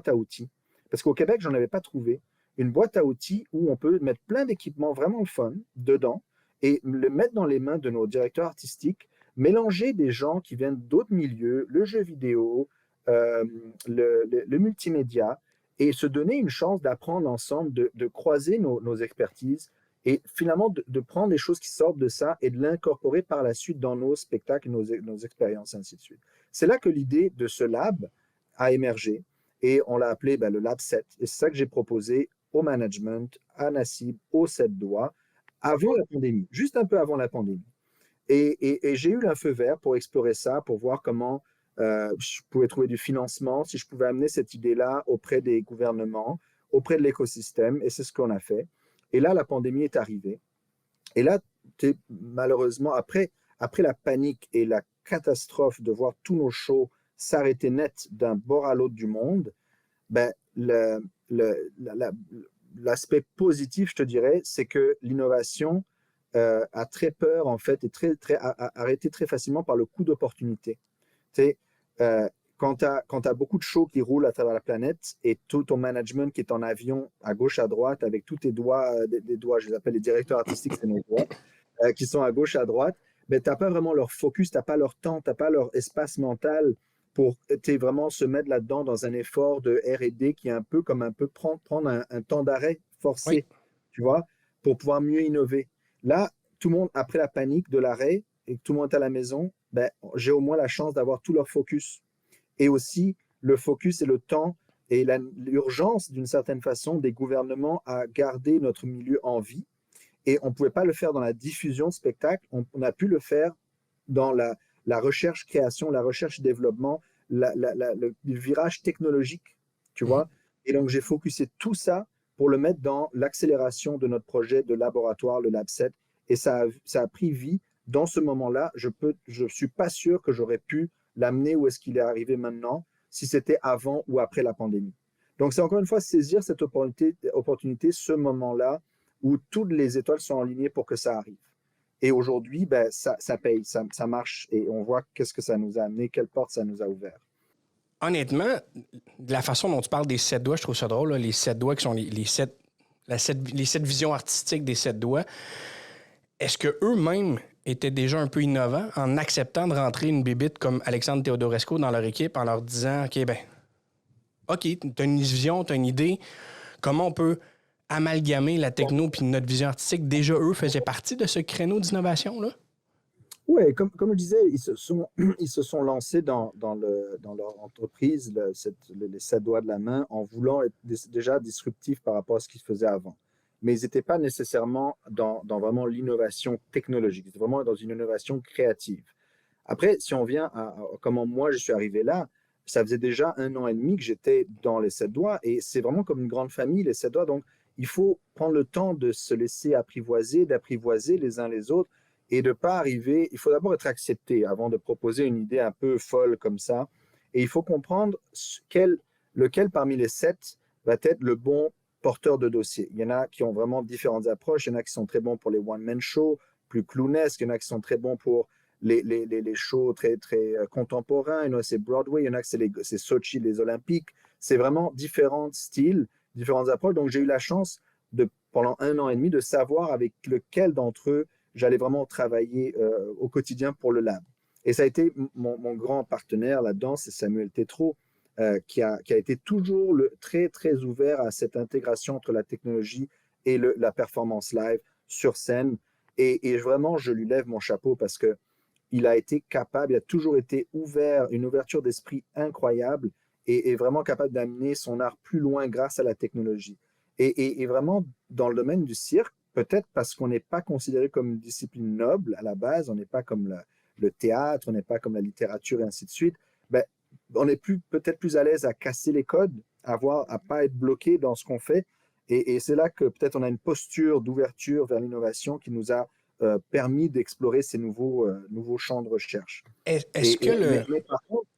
à outils? Parce qu'au Québec, je n'en avais pas trouvé une boîte à outils où on peut mettre plein d'équipements vraiment fun dedans et le mettre dans les mains de nos directeurs artistiques, mélanger des gens qui viennent d'autres milieux, le jeu vidéo, euh, le multimédia, et se donner une chance d'apprendre ensemble, de croiser nos expertises et finalement de prendre les choses qui sortent de ça et de l'incorporer par la suite dans nos spectacles, nos expériences, ainsi de suite. C'est là que l'idée de ce lab a émergé et on l'a appelé le Lab 7. Et c'est ça que j'ai proposé au management, à Nassib, aux 7 doigts, avant la pandémie, juste un peu avant la pandémie. Et j'ai eu un feu vert pour explorer ça, pour voir comment je pouvais trouver du financement, si je pouvais amener cette idée-là auprès des gouvernements, auprès de l'écosystème, et c'est ce qu'on a fait. Et là, la pandémie est arrivée. Et là, malheureusement, après la panique et la catastrophe de voir tous nos shows s'arrêter net d'un bord à l'autre du monde, ben, l'aspect positif, je te dirais, c'est que l'innovation a très peur, en fait, et a arrêté très facilement par le coût d'opportunité. Tu sais, quand tu as beaucoup de shows qui roulent à travers la planète et tout ton management qui est en avion à gauche, à droite, avec tous tes doigts, des doigts, je les appelle les directeurs artistiques, c'est nos doigts, qui sont à gauche, à droite, ben, tu n'as pas vraiment leur focus, tu n'as pas leur temps, tu n'as pas leur espace mental pour vraiment se mettre là-dedans dans un effort de R&D qui est un peu comme prendre un temps d'arrêt Oui. forcé, tu vois, pour pouvoir mieux innover. Là, tout le monde, après la panique de l'arrêt et que tout le monde est à la maison, ben, j'ai au moins la chance d'avoir tout leur focus. Et aussi le focus et le temps et l'urgence, d'une certaine façon, des gouvernements à garder notre milieu en vie. Et on ne pouvait pas le faire dans la diffusion de spectacles, on a pu le faire dans la recherche-création, la recherche-développement, le virage technologique, tu vois. Et donc, j'ai focusé tout ça pour le mettre dans l'accélération de notre projet de laboratoire, le Lab 7. Et ça a pris vie. Dans ce moment-là, je ne suis pas sûr que j'aurais pu l'amener où est-ce qu'il est arrivé maintenant, si c'était avant ou après la pandémie. Donc, c'est encore une fois saisir cette opportunité ce moment-là, où toutes les étoiles sont alignées pour que ça arrive. Et aujourd'hui, ben, ça paye, ça marche et on voit qu'est-ce que ça nous a amené, quelle porte ça nous a ouvert. Honnêtement, de la façon dont tu parles des 7 doigts, je trouve ça drôle, là, les 7 doigts qui sont les 7 visions artistiques des 7 doigts. Est-ce qu'eux-mêmes étaient déjà un peu innovants en acceptant de rentrer une bébite comme Alexandre Teodorescu dans leur équipe en leur disant OK, t'as une vision, t'as une idée, comment on peut amalgamer la techno puis notre vision artistique? Déjà, eux faisaient partie de ce créneau d'innovation-là? Oui, comme je disais, ils se sont lancés dans leur entreprise, les 7 doigts de la main, en voulant être déjà disruptifs par rapport à ce qu'ils faisaient avant. Mais ils n'étaient pas nécessairement dans vraiment l'innovation technologique, ils étaient vraiment dans une innovation créative. Après, si on vient à comment moi je suis arrivé là, ça faisait déjà 1 an et demi que j'étais dans les 7 doigts et c'est vraiment comme une grande famille, les 7 doigts. Donc, il faut prendre le temps de se laisser apprivoiser, d'apprivoiser les uns les autres et de ne pas arriver. Il faut d'abord être accepté avant de proposer une idée un peu folle comme ça. Et il faut comprendre lequel parmi les 7 va être le bon porteur de dossier. Il y en a qui ont vraiment différentes approches. Il y en a qui sont très bons pour les one-man shows, plus clownesques. Il y en a qui sont très bons pour les shows très, très contemporains. Il y en a c'est Broadway, il y en a que c'est Sochi, les Olympiques. C'est vraiment différents styles, différentes approches. Donc, j'ai eu la chance, pendant 1 an et demi, de savoir avec lequel d'entre eux j'allais vraiment travailler au quotidien pour le lab. Et ça a été mon grand partenaire là-dedans, c'est Samuel Tétrault, qui a été toujours très, très ouvert à cette intégration entre la technologie et la performance live sur scène. Et vraiment, je lui lève mon chapeau parce que il a été capable, il a toujours été ouvert, une ouverture d'esprit incroyable et vraiment capable d'amener son art plus loin grâce à la technologie. Et vraiment, dans le domaine du cirque, peut-être parce qu'on n'est pas considéré comme une discipline noble à la base, on n'est pas comme le théâtre, on n'est pas comme la littérature et ainsi de suite, ben, on est peut-être plus à l'aise à casser les codes, à pas être bloqué dans ce qu'on fait. Et c'est là que peut-être on a une posture d'ouverture vers l'innovation qui nous a permis d'explorer ces nouveaux champs de recherche. Est-ce que Mais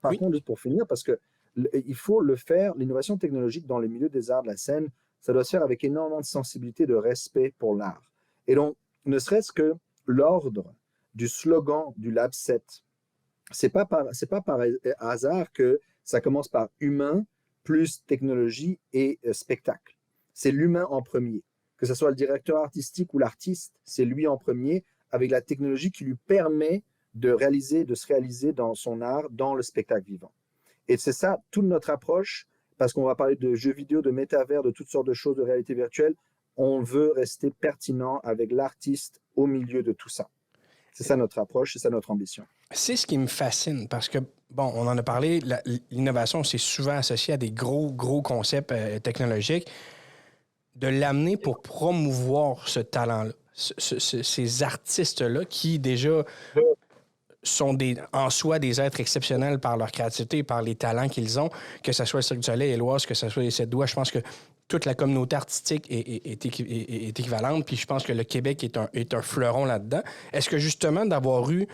par contre, juste pour finir, parce que il faut le faire, l'innovation technologique dans les milieux des arts de la scène, ça doit se faire avec énormément de sensibilité, de respect pour l'art. Et donc, ne serait-ce que l'ordre du slogan du Lab 7, c'est pas par hasard que ça commence par humain plus technologie et spectacle. C'est l'humain en premier. que ce soit le directeur artistique ou l'artiste, c'est lui en premier, avec la technologie qui lui permet de se réaliser dans son art, dans le spectacle vivant. Et c'est ça, toute notre approche, parce qu'on va parler de jeux vidéo, de métavers, de toutes sortes de choses, de réalité virtuelle. On veut rester pertinent avec l'artiste au milieu de tout ça. C'est ça notre approche, c'est ça notre ambition. C'est ce qui me fascine parce que, bon, on en a parlé, l'innovation, c'est souvent associé à des gros concepts technologiques. De l'amener pour promouvoir ce talent-là, ces artistes-là qui déjà sont en soi des êtres exceptionnels par leur créativité, par les talents qu'ils ont, que ce soit le Cirque du Soleil, Éloise, que ce soit les Sept Doigts. Je pense que toute la communauté artistique est équivalente, puis je pense que le Québec est un fleuron là-dedans. Est-ce que justement d'avoir eu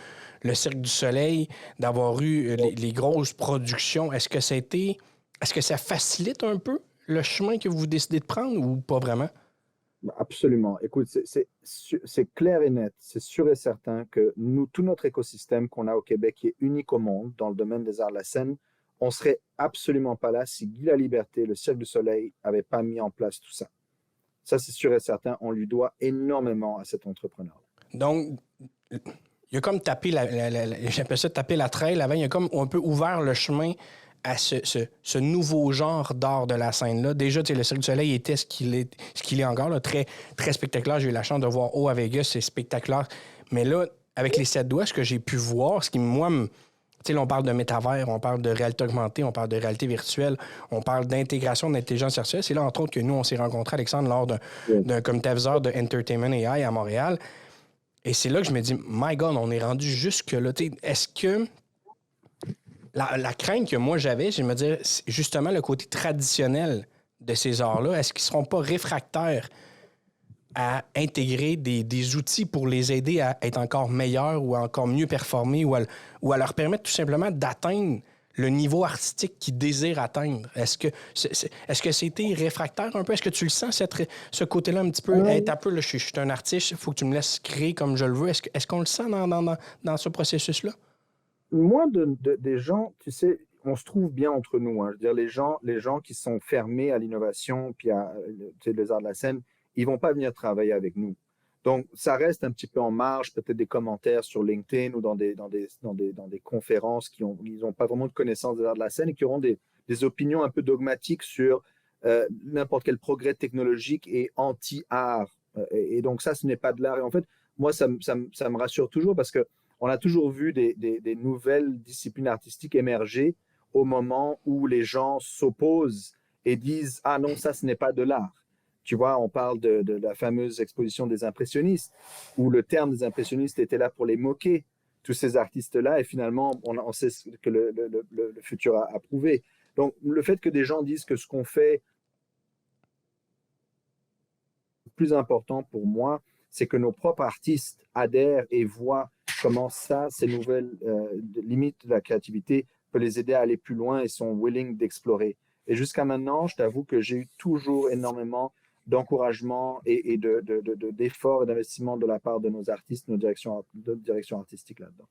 le Cirque du Soleil, d'avoir eu les grosses productions, est-ce que ça facilite un peu le chemin que vous décidez de prendre ou pas vraiment? Absolument. Écoute, c'est clair et net, c'est sûr et certain que nous, tout notre écosystème qu'on a au Québec, qui est unique au monde dans le domaine des arts de la scène, on serait absolument pas là si Guy Laliberté, le Cirque du Soleil, avait pas mis en place tout ça. Ça, c'est sûr et certain, on lui doit énormément à cet entrepreneur. Donc, il a comme tapé j'appelle ça taper la trail avant, il a comme un peu ouvert le chemin à ce nouveau genre d'art de la scène-là. Déjà, le Cirque du Soleil était ce qu'il est encore, là, très, très spectaculaire. J'ai eu la chance de voir à Vegas, c'est spectaculaire. Mais là, avec les Sept Doigts, ce que j'ai pu voir, ce qui, moi, là, on parle de métavers, on parle de réalité augmentée, on parle de réalité virtuelle, on parle d'intégration d'intelligence artificielle. C'est là, entre autres, que nous, on s'est rencontrés, Alexandre, lors d'un comité aviseur de Entertainment AI à Montréal. Et c'est là que je me dis, my God, on est rendu jusque-là. Est-ce que la crainte que moi j'avais, je me dire, justement, le côté traditionnel de ces arts-là, est-ce qu'ils ne seront pas réfractaires à intégrer des outils pour les aider à être encore meilleurs ou à encore mieux performer ou à leur permettre tout simplement d'atteindre le niveau artistique qu'ils désirent atteindre? Est-ce que c'était réfractaire un peu? Est-ce que tu le sens, ce côté-là un petit peu? Être un peu, là, je suis un artiste, il faut que tu me laisses créer comme je le veux. Est-ce qu'on le sent dans ce processus-là? Moi, des gens, tu sais, on se trouve bien entre nous. Hein. Je veux dire, les gens qui sont fermés à l'innovation puis à les arts de la scène, ils vont pas venir travailler avec nous. Donc, ça reste un petit peu en marge, peut-être des commentaires sur LinkedIn ou dans des conférences ils n'ont pas vraiment de connaissance des arts de la scène et qui auront des opinions un peu dogmatiques sur n'importe quel progrès technologique et anti-art. Et donc, ça, ce n'est pas de l'art. Et en fait, moi, ça me rassure toujours parce que on a toujours vu des nouvelles disciplines artistiques émerger au moment où les gens s'opposent et disent « Ah non, ça, ce n'est pas de l'art ». Tu vois, on parle de la fameuse exposition des impressionnistes, où le terme des impressionnistes était là pour les moquer, tous ces artistes-là, et finalement, on sait ce que le futur a prouvé. Donc, le fait que des gens disent que ce qu'on fait, le plus important pour moi, c'est que nos propres artistes adhèrent et voient comment ça, ces nouvelles limites de la créativité, peut les aider à aller plus loin et sont willing d'explorer. Et jusqu'à maintenant, je t'avoue que j'ai eu toujours énormément d'encouragement et d'efforts et d'investissement de la part de nos artistes, de direction artistique là-dedans.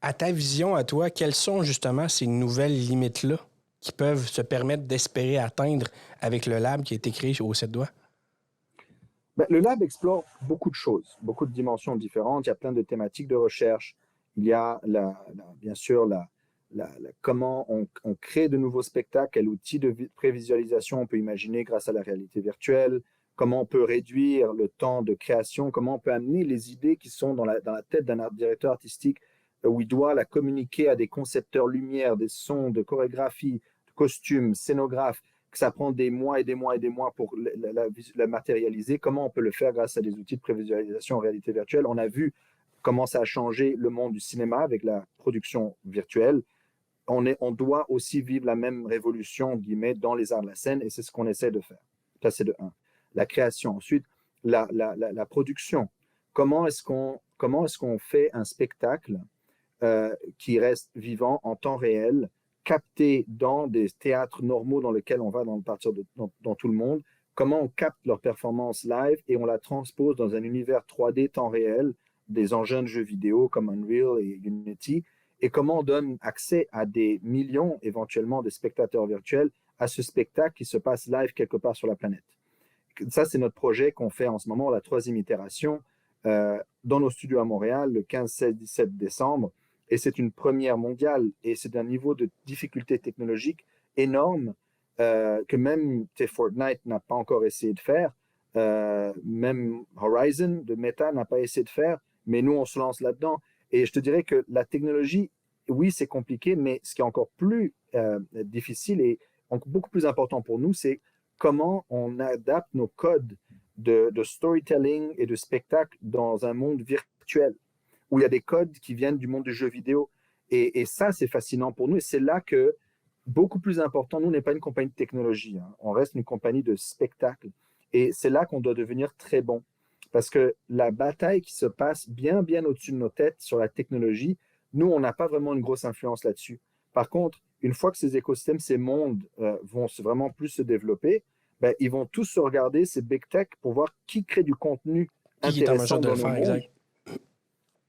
À ta vision, à toi, quelles sont justement ces nouvelles limites-là qui peuvent se permettre d'espérer atteindre avec le lab qui a été créé aux Sept Doigts? Ben, le lab explore beaucoup de choses, beaucoup de dimensions différentes. Il y a plein de thématiques de recherche. Il y a bien sûr comment on crée de nouveaux spectacles, quel outil de prévisualisation on peut imaginer grâce à la réalité virtuelle, comment on peut réduire le temps de création, comment on peut amener les idées qui sont dans la tête d'un directeur artistique où il doit la communiquer à des concepteurs lumière, des sons, de chorégraphie, de costumes, scénographes, que ça prend des mois et des mois et des mois pour la matérialiser. Comment on peut le faire grâce à des outils de prévisualisation en réalité virtuelle? On a vu comment ça a changé le monde du cinéma avec la production virtuelle. On doit aussi vivre la même révolution, guillemets, dans les arts de la scène, et c'est ce qu'on essaie de faire. Ça, c'est de un. La création. Ensuite, la production. Comment est-ce qu'on fait un spectacle qui reste vivant en temps réel, capté dans des théâtres normaux dans lesquels on va dans tout le monde? Comment on capte leur performance live et on la transpose dans un univers 3D temps réel, des engins de jeux vidéo comme Unreal et Unity, et comment on donne accès à des millions, éventuellement, de spectateurs virtuels à ce spectacle qui se passe live quelque part sur la planète. ça, c'est notre projet qu'on fait en ce moment, la 3e itération, dans nos studios à Montréal, le 15, 16, 17 décembre. Et c'est une première mondiale. Et c'est d'un niveau de difficulté technologique énorme que même Fortnite n'a pas encore essayé de faire. Même Horizon de Meta n'a pas essayé de faire. Mais nous, on se lance là-dedans. Et je te dirais que la technologie, oui, c'est compliqué, mais ce qui est encore plus difficile et beaucoup plus important pour nous, c'est comment on adapte nos codes de storytelling et de spectacle dans un monde virtuel où il y a des codes qui viennent du monde du jeu vidéo. Et ça, c'est fascinant pour nous. Et c'est là que, beaucoup plus important, nous, on n'est pas une compagnie de technologie. Hein. On reste une compagnie de spectacle. Et c'est là qu'on doit devenir très bon. Parce que la bataille qui se passe bien, bien au-dessus de nos têtes sur la technologie, nous, on n'a pas vraiment une grosse influence là-dessus. Par contre, une fois que ces écosystèmes, ces mondes vont vraiment plus se développer, ben, ils vont tous se regarder, ces big tech, pour voir qui crée du contenu Qui est en mesure intéressant de le dans nos faire, mondes. exact.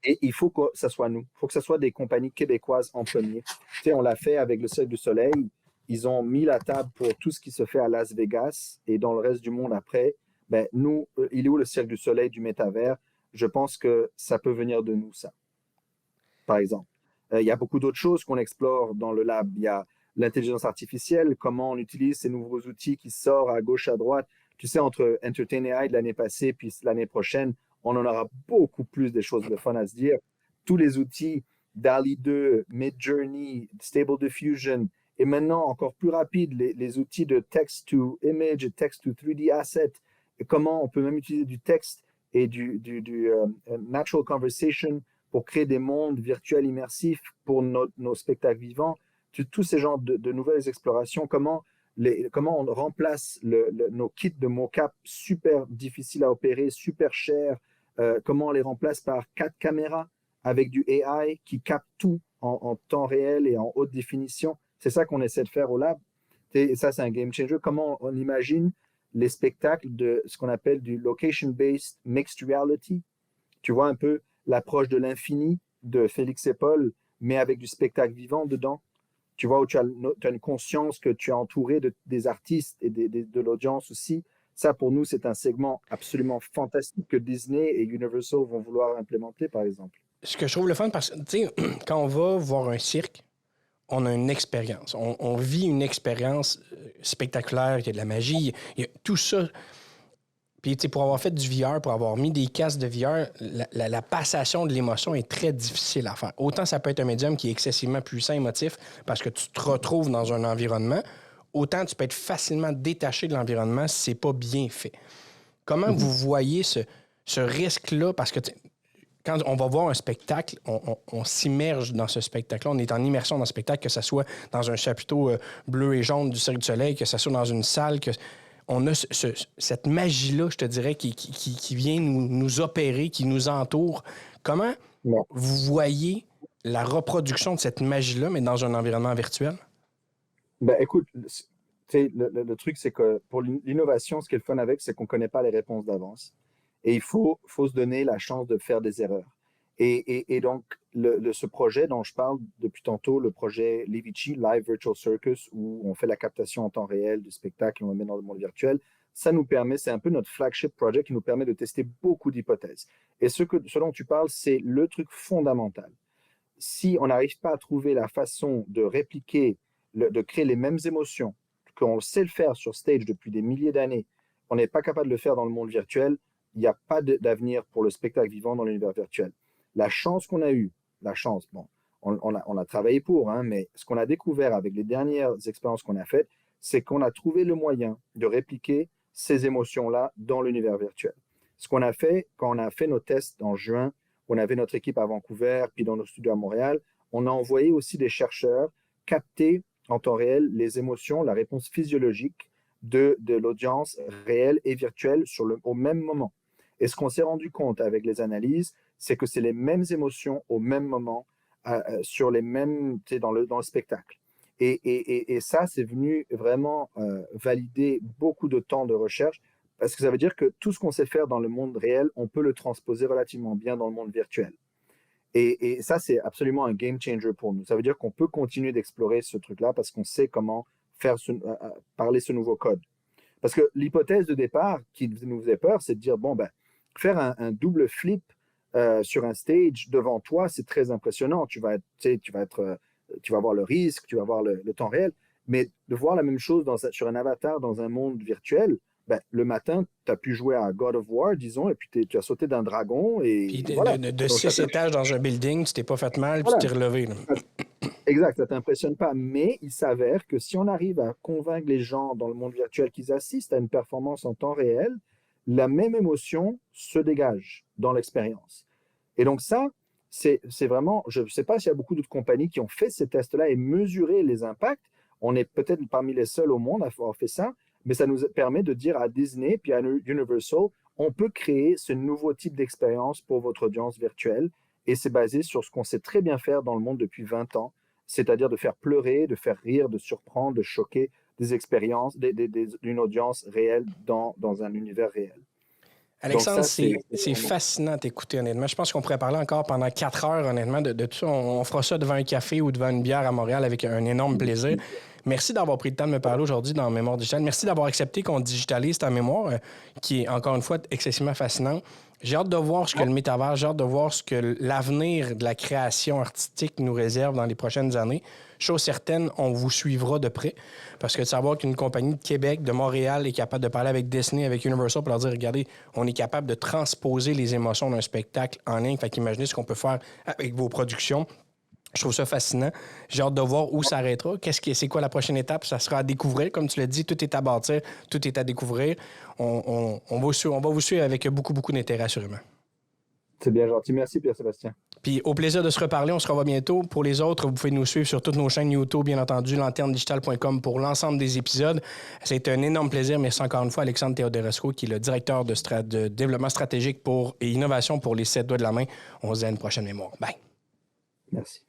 Et il faut que ça soit nous. Il faut que ce soit des compagnies québécoises en premier. Tu sais, on l'a fait avec le Cirque du Soleil. Ils ont mis la table pour tout ce qui se fait à Las Vegas et dans le reste du monde après. Ben, nous, il est où le Cirque du Soleil du métavers? Je pense que ça peut venir de nous, ça, par exemple. Il y a beaucoup d'autres choses qu'on explore dans le lab. Il y a l'intelligence artificielle, comment on utilise ces nouveaux outils qui sortent à gauche, à droite. Tu sais, entre Entertain AI de l'année passée puis l'année prochaine, on en aura beaucoup plus de choses de fun à se dire. Tous les outils, DALL-E 2, Midjourney, Stable Diffusion, et maintenant encore plus rapide, les outils de text to image et text to 3D asset, et comment on peut même utiliser du texte et du natural conversation pour créer des mondes virtuels immersifs pour nos spectacles vivants, tous ces genres de nouvelles explorations, comment on remplace nos kits de mocap super difficiles à opérer, super chers, comment on les remplace par 4 caméras avec du AI qui capte tout en temps réel et en haute définition. C'est ça qu'on essaie de faire au lab. Et ça, c'est un game changer. Comment on imagine les spectacles de ce qu'on appelle du location-based mixed reality. Tu vois un peu l'approche de l'infini de Félix et Paul, mais avec du spectacle vivant dedans. Tu vois, où tu as une conscience que tu es entouré des artistes et de l'audience aussi. Ça, pour nous, c'est un segment absolument fantastique que Disney et Universal vont vouloir implémenter, par exemple. Ce que je trouve le fun, parce que, tu sais, quand on va voir un cirque, on a une expérience. On vit une expérience spectaculaire, il y a de la magie, il y a tout ça. Puis, tu sais, pour avoir fait du VR, pour avoir mis des casques de VR, la passation de l'émotion est très difficile à faire. Autant ça peut être un médium qui est excessivement puissant, émotif, parce que tu te retrouves dans un environnement, autant tu peux être facilement détaché de l'environnement si c'est pas bien fait. Comment vous voyez ce risque-là? Parce que quand on va voir un spectacle, on s'immerge dans ce spectacle-là. On est en immersion dans le spectacle, que ce soit dans un chapiteau bleu et jaune du Cirque du Soleil, que ce soit dans une salle. On a cette magie-là, je te dirais, qui vient nous opérer, qui nous entoure. Comment Non. vous voyez la reproduction de cette magie-là, mais dans un environnement virtuel? Ben, écoute, le truc, c'est que pour l'innovation, ce qui est le fun avec, c'est qu'on ne connaît pas les réponses d'avance. Et il faut se donner la chance de faire des erreurs. Et donc, ce projet dont je parle depuis tantôt, le projet Levici, Live Virtual Circus, où on fait la captation en temps réel du spectacle et on le met dans le monde virtuel, ça nous permet, c'est un peu notre flagship project qui nous permet de tester beaucoup d'hypothèses. Et ce dont tu parles, c'est le truc fondamental. Si on n'arrive pas à trouver la façon de répliquer, de créer les mêmes émotions, qu'on sait le faire sur stage depuis des milliers d'années, on n'est pas capable de le faire dans le monde virtuel, il n'y a pas d'avenir pour le spectacle vivant dans l'univers virtuel. La chance qu'on a eue, la chance, bon, on a travaillé pour, hein, mais ce qu'on a découvert avec les dernières expériences qu'on a faites, c'est qu'on a trouvé le moyen de répliquer ces émotions-là dans l'univers virtuel. Ce qu'on a fait quand on a fait nos tests en juin, on avait notre équipe à Vancouver, puis dans nos studios à Montréal, on a envoyé aussi des chercheurs capter en temps réel les émotions, la réponse physiologique de l'audience réelle et virtuelle au même moment. Et ce qu'on s'est rendu compte avec les analyses, c'est que c'est les mêmes émotions au même moment, sur les mêmes, dans le spectacle. Et ça, c'est venu vraiment valider beaucoup de temps de recherche, parce que ça veut dire que tout ce qu'on sait faire dans le monde réel, on peut le transposer relativement bien dans le monde virtuel. Et ça, c'est absolument un game changer pour nous. Ça veut dire qu'on peut continuer d'explorer ce truc-là parce qu'on sait comment parler ce nouveau code. Parce que l'hypothèse de départ qui nous faisait peur, c'est de dire, bon, ben, faire un double flip sur un stage devant toi, c'est très impressionnant. Tu vas avoir le risque, tu vas avoir le temps réel, mais de voir la même chose sur un avatar dans un monde virtuel, ben, le matin, tu as pu jouer à God of War, disons, et puis tu as sauté d'un dragon. Et Puis voilà. de 6 étages dans un building, tu t'es pas fait mal, voilà. Tu t'es relevé. Là. Exact, ça ne t'impressionne pas. Mais il s'avère que si on arrive à convaincre les gens dans le monde virtuel qu'ils assistent à une performance en temps réel, la même émotion se dégage dans l'expérience. Et donc ça, c'est vraiment, je ne sais pas s'il y a beaucoup d'autres compagnies qui ont fait ces tests-là et mesuré les impacts. On est peut-être parmi les seuls au monde à avoir fait ça, mais ça nous permet de dire à Disney puis à Universal, on peut créer ce nouveau type d'expérience pour votre audience virtuelle. Et c'est basé sur ce qu'on sait très bien faire dans le monde depuis 20 ans, c'est-à-dire de faire pleurer, de faire rire, de surprendre, de choquer, des expériences, d'une audience réelle dans un univers réel. Alexandre, c'est fascinant d'écouter, honnêtement. Je pense qu'on pourrait parler encore pendant 4 heures, honnêtement, de tout ça. On fera ça devant un café ou devant une bière à Montréal avec un énorme plaisir. Merci d'avoir pris le temps de me parler aujourd'hui dans Mémoire digitale. Merci d'avoir accepté qu'on digitalise ta mémoire, qui est, encore une fois, excessivement fascinante. J'ai hâte de voir ce que le métavers, j'ai hâte de voir ce que l'avenir de la création artistique nous réserve dans les prochaines années. Chose certaine, on vous suivra de près, parce que de savoir qu'une compagnie de Québec, de Montréal est capable de parler avec Disney, avec Universal, pour leur dire, regardez, on est capable de transposer les émotions d'un spectacle en ligne. Fait qu'imaginez ce qu'on peut faire avec vos productions. Je trouve ça fascinant. J'ai hâte de voir où ça arrêtera. C'est quoi la prochaine étape? Ça sera à découvrir. Comme tu l'as dit, tout est à bâtir, tout est à découvrir. On va vous suivre avec beaucoup, beaucoup d'intérêt, assurément. C'est bien gentil. Merci, Pierre-Sébastien. Puis au plaisir de se reparler. On se revoit bientôt. Pour les autres, vous pouvez nous suivre sur toutes nos chaînes YouTube, bien entendu, lanternedigital.com pour l'ensemble des épisodes. C'est un énorme plaisir. Merci encore une fois, Alexandre Theodorescu, qui est le directeur de développement stratégique et innovation pour les 7 doigts de la main. On se dit à une prochaine mémoire. Bye. Merci.